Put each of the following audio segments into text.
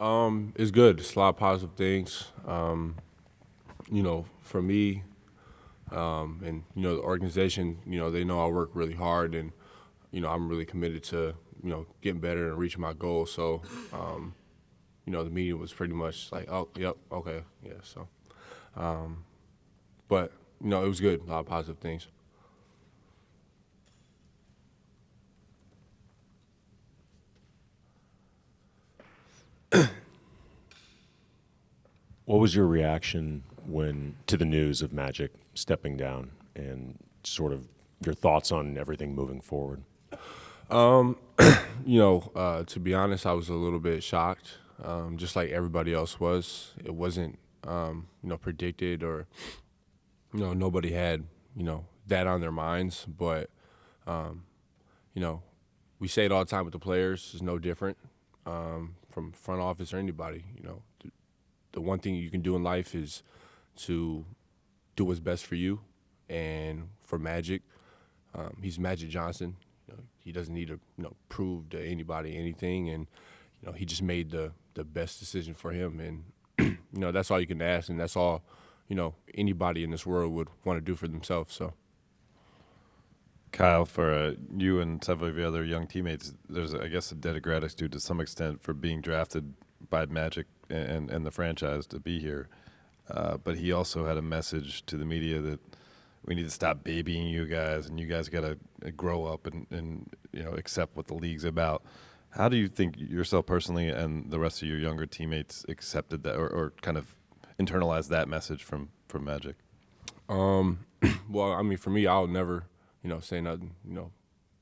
It's good. It's a lot of positive things. For me, and the organization, they know I work really hard, and I'm really committed to getting better and reaching my goals. So, the meeting was pretty much like, oh, yep, okay, yeah. So, but it was good. A lot of positive things. What was your reaction to the news of Magic stepping down, and sort of your thoughts on everything moving forward? To be honest, I was a little bit shocked, just like everybody else was. It wasn't, predicted, or nobody had that on their minds. But you know, we say it all the time with the players. It's no different from front office or anybody. The one thing you can do in life is to do what's best for you. And for Magic, he's Magic Johnson. He doesn't need to prove to anybody anything, and he just made the best decision for him. And that's all you can ask, and that's all anybody in this world would want to do for themselves. So. Kyle, for you and several of your other young teammates, there's, I guess, a debt of gratitude to some extent for being drafted by Magic and the franchise to be here. But he also had a message to the media that we need to stop babying you guys, and you guys got to grow up and accept what the league's about. How do you think yourself personally and the rest of your younger teammates accepted that, or kind of internalized that message from Magic? Well, I mean, for me, I'll never say nothing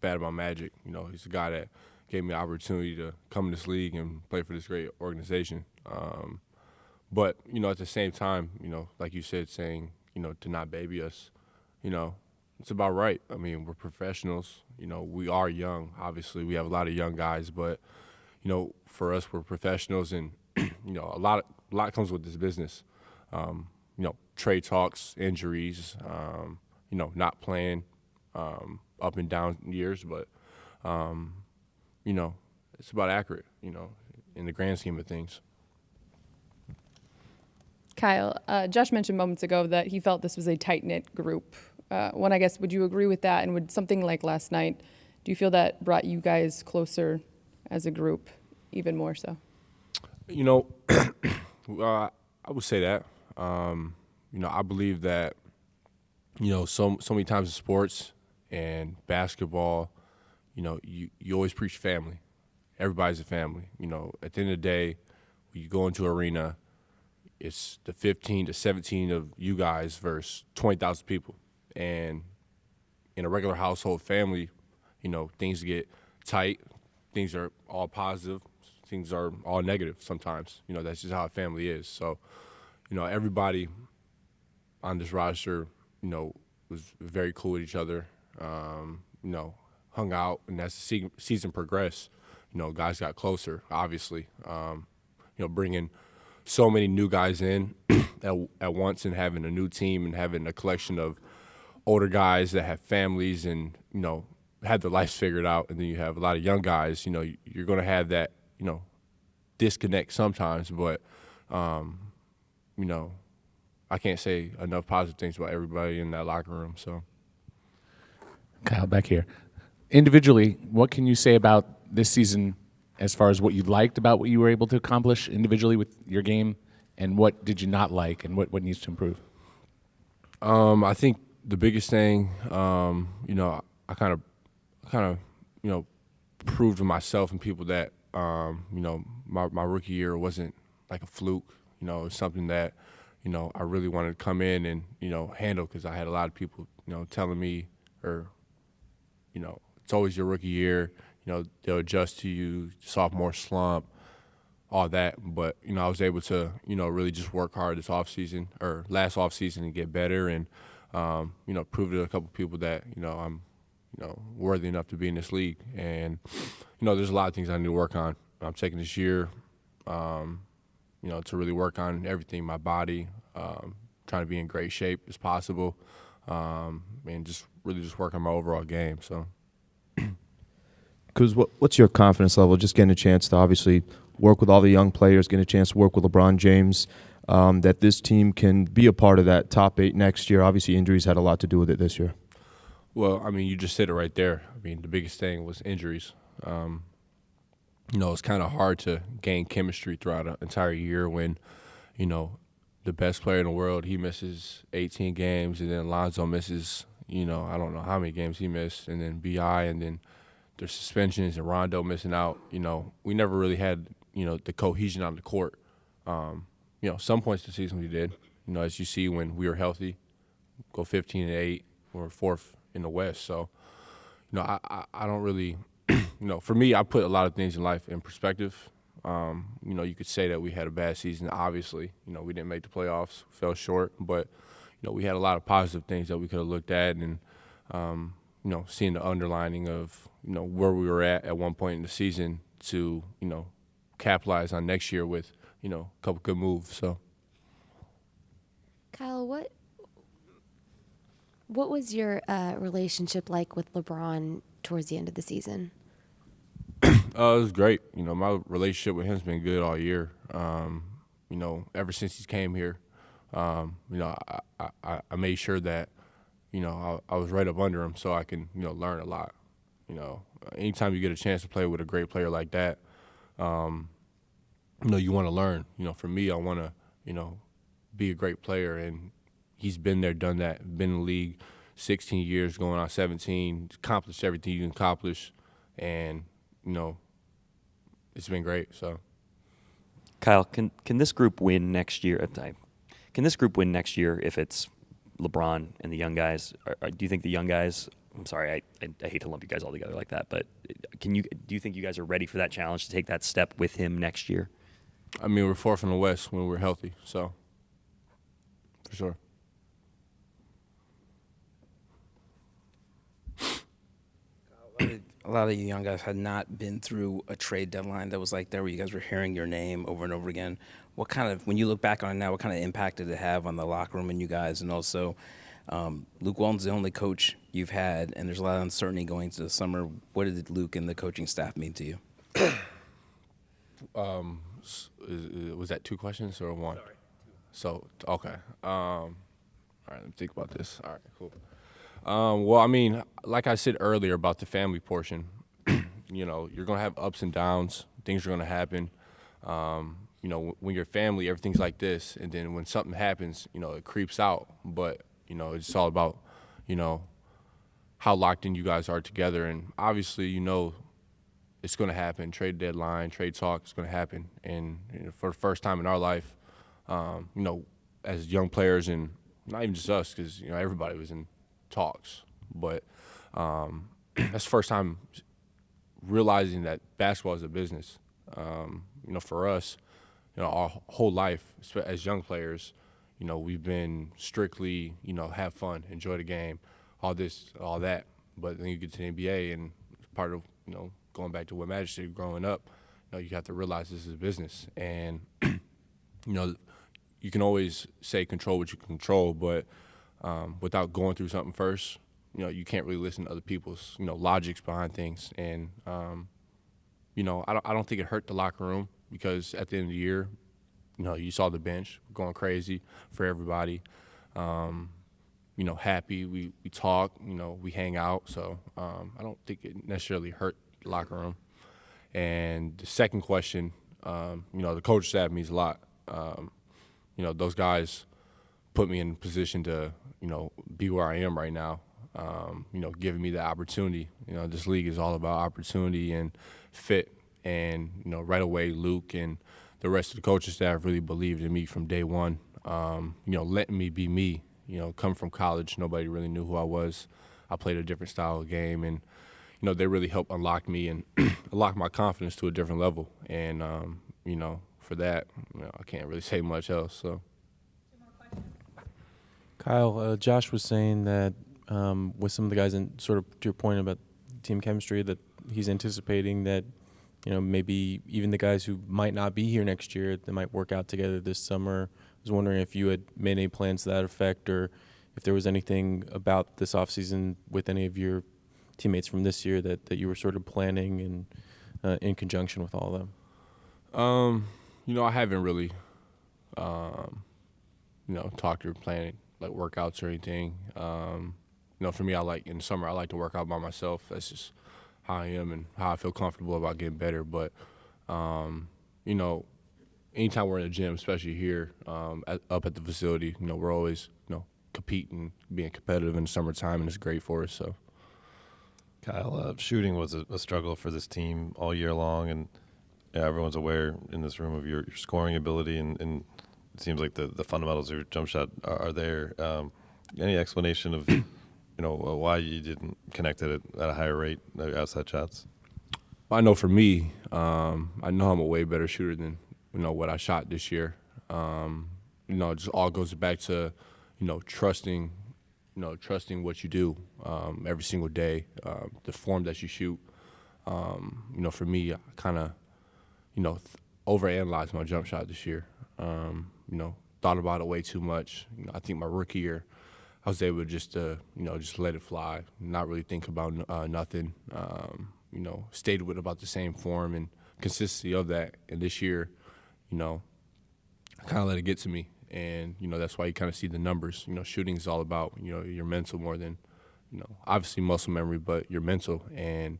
bad about Magic. He's a guy that gave me the opportunity to come in this league and play for this great organization. But at the same time, like you said, saying to not baby us, it's about right. I mean, we're professionals. We are young. Obviously, we have a lot of young guys, but for us, we're professionals, and a lot comes with this business. Trade talks, injuries, not playing, up and down years, but it's about accurate. In the grand scheme of things. Kyle, Josh mentioned moments ago that he felt this was a tight-knit group. One, I guess, would you agree with that? And would something like last night, do you feel that brought you guys closer as a group, even more so? I would say that. I believe that, so many times in sports and basketball, you always preach family. Everybody's a family. At the end of the day, when you go into an arena, it's the 15 to 17 of you guys versus 20,000 people. And in a regular household family, things get tight. Things are all positive. Things are all negative sometimes. That's just how a family is. So, everybody on this roster, was very cool with each other, hung out. And as the season progressed, guys got closer, obviously. Bringing so many new guys in at once, and having a new team and having a collection of older guys that have families and, had their lives figured out. And then you have a lot of young guys, you're going to have that, disconnect sometimes. But, I can't say enough positive things about everybody in that locker room. So, Kyle, back here. Individually, what can you say about this season as far as what you liked about what you were able to accomplish individually with your game, and what did you not like, and what needs to improve? I think the biggest thing, I kind of, proved to myself and people that, my rookie year wasn't like a fluke. It was something that, I really wanted to come in and, handle, because I had a lot of people, telling me, or, it's always your rookie year. They'll adjust to you, sophomore slump, all that. But, I was able to, really just work hard this offseason, or last offseason, and get better, and, prove to a couple people that, I'm, worthy enough to be in this league. And, there's a lot of things I need to work on. I'm taking this year, to really work on everything, my body, trying to be in great shape as possible, and just really just work on my overall game. So. Kuz, what's your confidence level just getting a chance to obviously work with all the young players, get a chance to work with LeBron James, that this team can be a part of that top 8 next year. Obviously, injuries had a lot to do with it this year. Well, I mean, you just said it right there. I mean, the biggest thing was injuries. It's kind of hard to gain chemistry throughout an entire year when, the best player in the world, he misses 18 games, and then Lonzo misses, I don't know how many games he missed, and then B.I., and then there's suspensions and Rondo missing out. We never really had, the cohesion on the court. Some points of the season we did, as you see when we were healthy, go 15-8, we're 4th in the West. So, I don't really, for me, I put a lot of things in life in perspective. You could say that we had a bad season. Obviously, we didn't make the playoffs, fell short, but, we had a lot of positive things that we could have looked at and, seeing the underlining of, where we were at one point in the season to, capitalize on next year with, a couple good moves. So, Kyle, what was your relationship like with LeBron towards the end of the season? It was great. My relationship with him's been good all year. Ever since he came here, I made sure that, I was right up under him so I can, learn a lot. Anytime you get a chance to play with a great player like that, you want to learn. For me, I want to, be a great player, and he's been there, done that, been in the league 16 years, going on 17, accomplished everything you can accomplish, and, it's been great. So, Kyle, can this group win next year? Can this group win next year if it's LeBron and the young guys? Do you think the young guys? I'm sorry, I hate to lump you guys all together like that, but do you think you guys are ready for that challenge to take that step with him next year? I mean, we're 4th in the West when we're healthy, so for sure. A lot of you young guys had not been through a trade deadline that was like that, where you guys were hearing your name over and over again. When you look back on it now, what kind of impact did it have on the locker room and you guys? And also, Luke Walton's the only coach you've had, and there's a lot of uncertainty going into the summer. What did Luke and the coaching staff mean to you? Was that 2 questions or 1? Sorry. So, okay. All right, let me think about this. All right, cool. Well, I mean, like I said earlier about the family portion, you're going to have ups and downs. Things are going to happen. When you're family, everything's like this. And then when something happens, it creeps out. But, it's all about, how locked in you guys are together. And obviously, it's going to happen. Trade deadline, trade talk is going to happen. And for the first time in our life, as young players, and not even just us, because, everybody was in talks, but that's the first time realizing that basketball is a business. For us, our whole life as young players, we've been strictly, have fun, enjoy the game, all this, all that. But then you get to the NBA, and part of, going back to what Magic said growing up, you have to realize this is a business. And, you can always say control what you can control, but without going through something first, you can't really listen to other people's, logics behind things. And, I don't think it hurt the locker room, because at the end of the year, you saw the bench going crazy for everybody. Happy. We talk, we hang out. So I don't think it necessarily hurt the locker room. And the second question, the coach staff means a lot. Those guys put me in a position to, be where I am right now, giving me the opportunity. This league is all about opportunity and fit. And, right away, Luke and the rest of the coaching staff really believed in me from day one, letting me be me. Come from college, nobody really knew who I was. I played a different style of game, and, they really helped unlock me and unlock my confidence to a different level. And, for that, I can't really say much else. So, Kyle, Josh was saying that with some of the guys, and sort of to your point about team chemistry, that he's anticipating that, maybe even the guys who might not be here next year, they might work out together this summer. I was wondering if you had made any plans to that effect, or if there was anything about this offseason with any of your teammates from this year that you were sort of planning and in conjunction with all of them. I haven't really, talked or planned like workouts or anything. For me, in the summer, I like to work out by myself. That's just how I am and how I feel comfortable about getting better. But, anytime we're in the gym, especially here up at the facility, we're always, competing, being competitive in the summertime, and it's great for us. So, Kyle, shooting was a struggle for this team all year long, and everyone's aware in this room of your scoring ability, and it seems like the fundamentals of your jump shot are there. Any explanation of why you didn't connect it at a higher rate outside shots? I know for me, I know I'm a way better shooter than what I shot this year. It just all goes back to trusting what you do every single day, the form that you shoot. For me, I kind of overanalyzed my jump shot this year. Thought about it way too much. I think my rookie year, I was able to just let it fly, not really think about nothing. Stayed with about the same form and consistency of that. And this year, I kind of let it get to me. And, that's why you kind of see the numbers. Shooting is all about, your mental more than, obviously muscle memory, but your mental. And,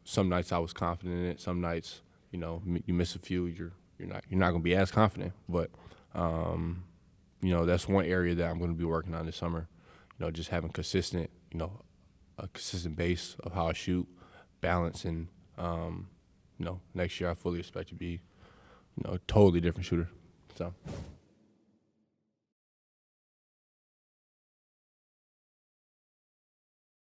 some nights I was confident in it. Some nights, you miss a few, you're not going to be as confident. But, that's one area that I'm going to be working on this summer. Just having consistent, a consistent base of how I shoot, balance, and, next year I fully expect to be, a totally different shooter. So.